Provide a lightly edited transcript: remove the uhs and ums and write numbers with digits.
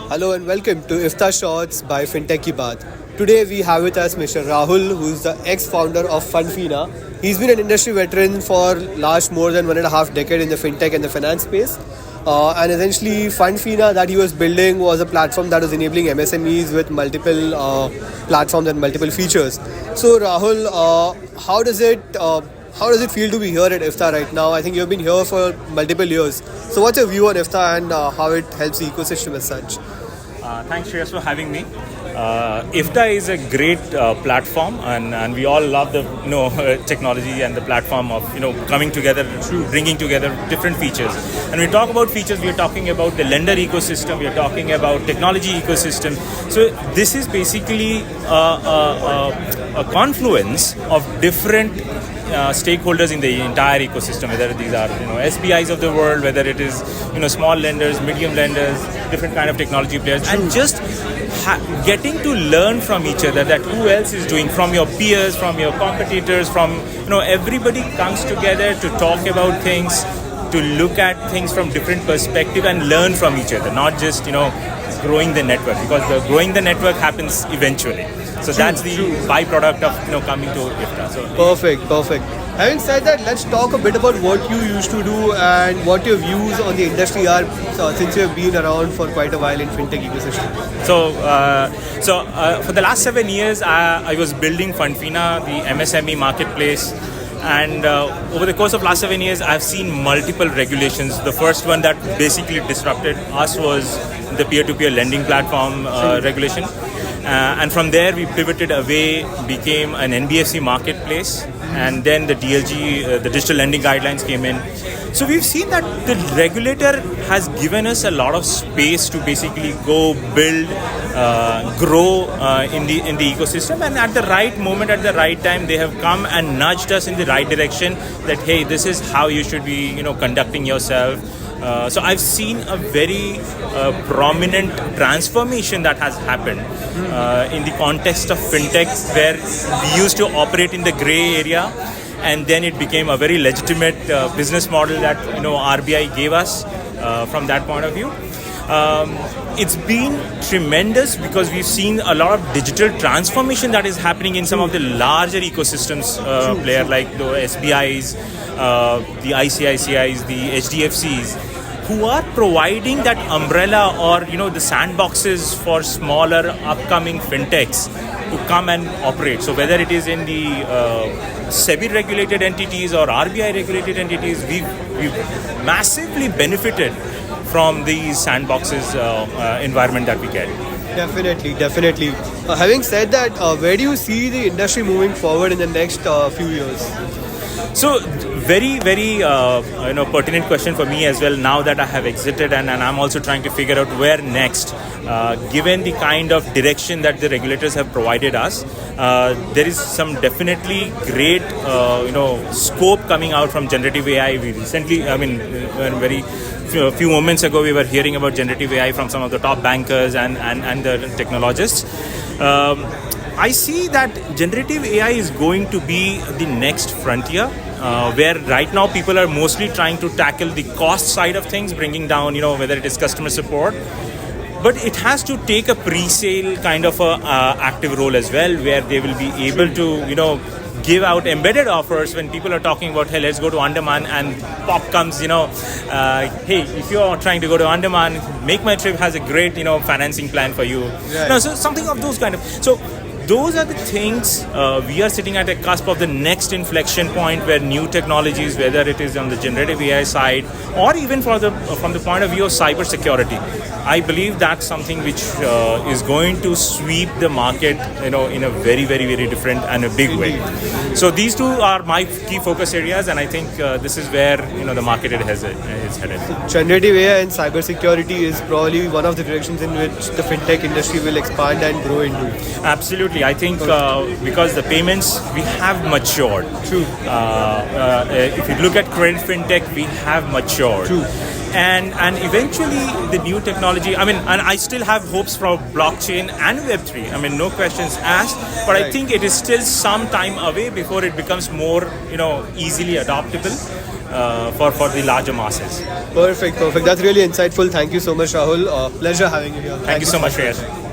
Hello and welcome to Iftar Shorts by Fintech Ki Baat. Today we have with us Mr. Rahul, who is the ex-founder of FundFina. He's been an industry veteran for last more than 1.5 decade in the fintech and the finance space. And essentially FundFina that he was building was a platform that was enabling MSMEs with multiple platforms and multiple features. So Rahul, how does it feel to be here at Iftar right now? I think you've been here for multiple years. So what's your view on Iftar and how it helps the ecosystem as such? Thanks, Shreyas, for having me. IFTA is a great platform, and we all love the technology and the platform of coming together, bringing together different features. And when we talk about features, we are talking about the lender ecosystem, we are talking about technology ecosystem. So this is basically a confluence of different stakeholders in the entire ecosystem, whether these are SBIs of the world, whether it is small lenders, medium lenders, different kind of technology players, and just getting to learn from each other that who else is doing, from your peers, from your competitors, from everybody comes together to talk about things, to look at things from different perspective and learn from each other, not just growing the network, because the growing the network happens eventually. So that's the byproduct of coming to IFTA. So Perfect. Having said that, let's talk a bit about what you used to do and what your views on the industry are since you have been around for quite a while in fintech ecosystem. So for the last 7 years, I was building FundFina, the MSME marketplace. And over the course of last 7 years, I've seen multiple regulations. The first one that basically disrupted us was the peer-to-peer lending platform regulation. And from there, we pivoted away, became an NBFC marketplace. And then the DLG, the digital lending guidelines came in. So we've seen that the regulator has given us a lot of space to basically go build, grow in the ecosystem. And at the right moment, at the right time, they have come and nudged us in the right direction that, hey, this is how you should be, conducting yourself. So I've seen a very prominent transformation that has happened in the context of fintech, where we used to operate in the gray area, and then it became a very legitimate business model that RBI gave us from that point of view. It's been tremendous because we've seen a lot of digital transformation that is happening in some of the larger ecosystems player, like the SBIs, the ICICIs, the HDFCs, who are providing that umbrella or the sandboxes for smaller upcoming fintechs to come and operate. So whether it is in the SEBI regulated entities or RBI regulated entities, we've massively benefited from these sandboxes environment that we get. Definitely. Having said that, where do you see the industry moving forward in the next few years? So very pertinent question for me as well, now that I have exited and I'm also trying to figure out where next. Given the kind of direction that the regulators have provided us, there is some definitely great scope coming out from generative AI. We recently, a few moments ago, we were hearing about generative AI from some of the top bankers and the technologists. I see that generative AI is going to be the next frontier, where right now people are mostly trying to tackle the cost side of things, bringing down, whether it is customer support. But it has to take a pre-sale kind of a active role as well, where they will be able to, give out embedded offers when people are talking about, hey, let's go to Andaman, and pop comes, hey, if you're trying to go to Andaman, Make My Trip has a great, financing plan for you. Right. No, so something of those kind of. So those are the things we are sitting at a cusp of the next inflection point, where new technologies, whether it is on the generative AI side or even from the point of view of cyber security, I believe that's something which is going to sweep the market, in a very different and a big way. So these two are my key focus areas, and I think this is where the market is headed. Generative AI and cyber security is probably one of the directions in which the fintech industry will expand and grow into. Absolutely. I think because the payments, we have matured. True. If you look at credit fintech, we have matured. True. And eventually the new technology, and I still have hopes for blockchain and Web3. No questions asked, but Right. I think it is still some time away before it becomes more, easily adoptable. for the larger masses. Perfect. That's really insightful. Thank you so much, Rahul. Pleasure having you here. Thank you so much, Shreyas.